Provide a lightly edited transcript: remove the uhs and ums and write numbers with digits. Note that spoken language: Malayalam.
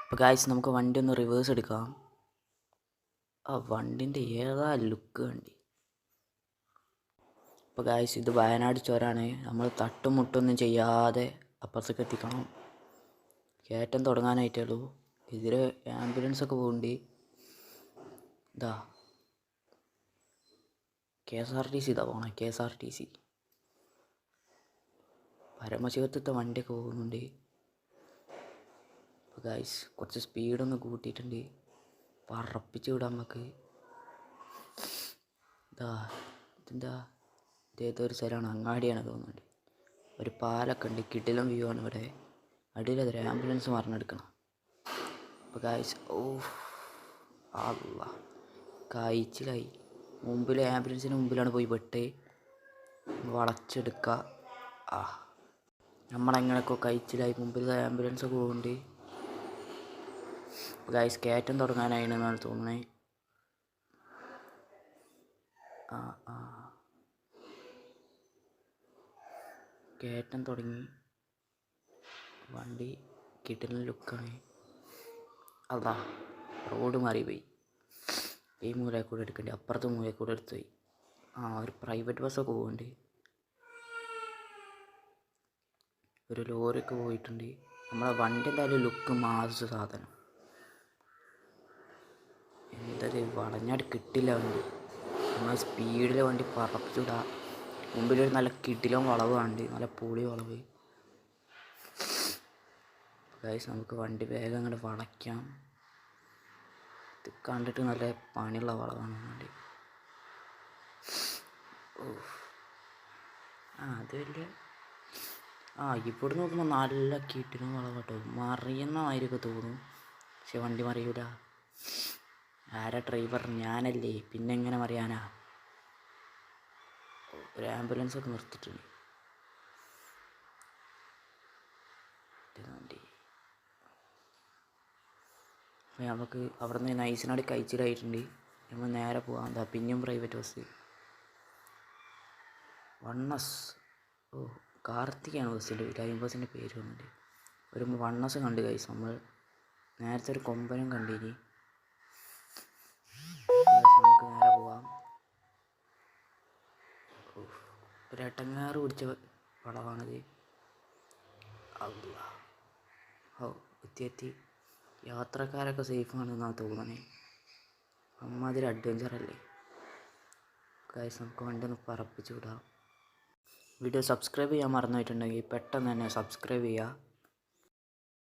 അപ്പോൾ ഗായ്സ് നമുക്ക് വണ്ടി ഒന്ന് റിവേഴ്സ് എടുക്കാം. ആ വണ്ടിൻ്റെ ഏതാ ലുക്ക് വണ്ടി. അപ്പോൾ ഗായ്സ് ഇത് വയനാട് ചുരമാണ്. നമ്മൾ തട്ടും മുട്ടൊന്നും ചെയ്യാതെ അപ്പുറത്തേക്ക് എത്തിക്കണം. കയറ്റം തുടങ്ങാനായിട്ടേ ഉള്ളൂ. ഇതിൽ ആംബുലൻസ് ഒക്കെ പോകുന്നുണ്ട്. ഇതാ KSRTC ഇതാ പോകണം. KSRTC പരമശിവത്തെ വണ്ടിയൊക്കെ പോകുന്നുണ്ട്. അപ്പോൾ ഗായ്സ് കുറച്ച് സ്പീഡൊന്ന് കൂട്ടിയിട്ടുണ്ട്. പറപ്പിച്ച് വിടാം നമുക്ക്. ഇതാ ഇതേതൊരു സ്ഥലമാണ്, അങ്ങാടിയാണ് തോന്നുന്നുണ്ട്. ഒരു പാലൊക്കെ ഉണ്ട്, കിടിലം വ്യൂ ആണ് ഇവിടെ. അടിയിലതൊരു ആംബുലൻസ് മറിഞ്ഞെടുക്കണം. അപ്പോൾ ഗായ്സ് അല്ല കഴിച്ചിലായി. മുമ്പിൽ ആംബുലൻസിന് മുമ്പിലാണ് പോയി പെട്ട്. വളച്ചെടുക്കുക. നമ്മളെങ്ങനെയൊക്കെ കഴിച്ചിലായി. മുമ്പിൽ ആംബുലൻസ് ഒക്കെ പോകുന്നുണ്ട്. ഗായ്സ് കയറ്റം തുടങ്ങാനായിന്നാണ് തോന്നുന്നത്. കയറ്റം തുടങ്ങി. വണ്ടി കിട്ടുന്ന ലുക്കാണ്. അതാ റോഡ് മാറിപ്പോയി. ഈ മൂലയിൽ കൂടെ എടുക്കണ്ടേ, അപ്പുറത്തെ മൂലയിൽ കൂടെ എടുത്തുപോയി. ഒരു പ്രൈവറ്റ് ബസ്സൊക്കെ പോകുന്നുണ്ട്. ഒരു ലോറിയൊക്കെ പോയിട്ടുണ്ട്. നമ്മളെ വണ്ടി എന്തായാലും ലുക്ക് മാസ് സാധനം. എന്തൊരു വളഞ്ഞാട് കിട്ടില്ല വണ്ടി. നമ്മൾ സ്പീഡിൽ വണ്ടി പറപ്പിച്ചുവിടാം. മുമ്പിലൊരു നല്ല കിടിലം വളവ് കാണുന്നുണ്ട്, നല്ല പൊളി വളവ്. ഗൈസ് നമുക്ക് വണ്ടി വേഗം അങ്ങോട്ട് വളയ്ക്കാം. ഇത് കണ്ടിട്ട് നല്ല പണിയുള്ള വളവാണ് വണ്ടി. അത് വലിയ ഇവിടെ നോക്കുമ്പോൾ നല്ല കിടിലം വളവ് കേട്ടോ. മറിയുന്ന മാതിരിയൊക്കെ തോന്നും, പക്ഷെ വണ്ടി മറിയൂല. ആരാ ഡ്രൈവർ? ഞാനല്ലേ, പിന്നെ എങ്ങനെ മറിയാനാ. ഒരു ആംബുലൻസ് ഒക്കെ നിർത്തിയിട്ടുണ്ട്. വണ്ടി നമുക്ക് അവിടെ നിന്ന് നൈസിനാട് കഴിച്ചിലായിട്ടുണ്ട്. നമ്മൾ നേരെ പോകാം. എന്താ പിന്നെയും പ്രൈവറ്റ് ബസ്. വണ്ണസ് കാർത്തികയാണ് ബസ്സിൻ്റെ ലൈൻ ബസ്സിൻ്റെ പേര് വന്നിട്ട്. ഒരു വണ്ണസ് കണ്ട് കഴിച്ചു. നമ്മൾ നേരത്തെ ഒരു കൊമ്പനും കണ്ടിനി. നമുക്ക് നേരെ പോവാം. ഒരു എട്ടങ്ങാറ് പിടിച്ച വളവാണിത്. എത്തി. യാത്രക്കാരൊക്കെ സേഫാണെന്നാണ് തോന്നണേ. അമ്മാതിരി അഡ്വഞ്ചറല്ലേ ഗൈസ്. നമുക്ക് വണ്ടി ഒന്ന് പറപ്പിച്ച് വിടാം. വീഡിയോ സബ്സ്ക്രൈബ് ചെയ്യാൻ മറന്നു പോയിട്ടുണ്ടെങ്കിൽ പെട്ടെന്ന് തന്നെ സബ്സ്ക്രൈബ് ചെയ്യുക.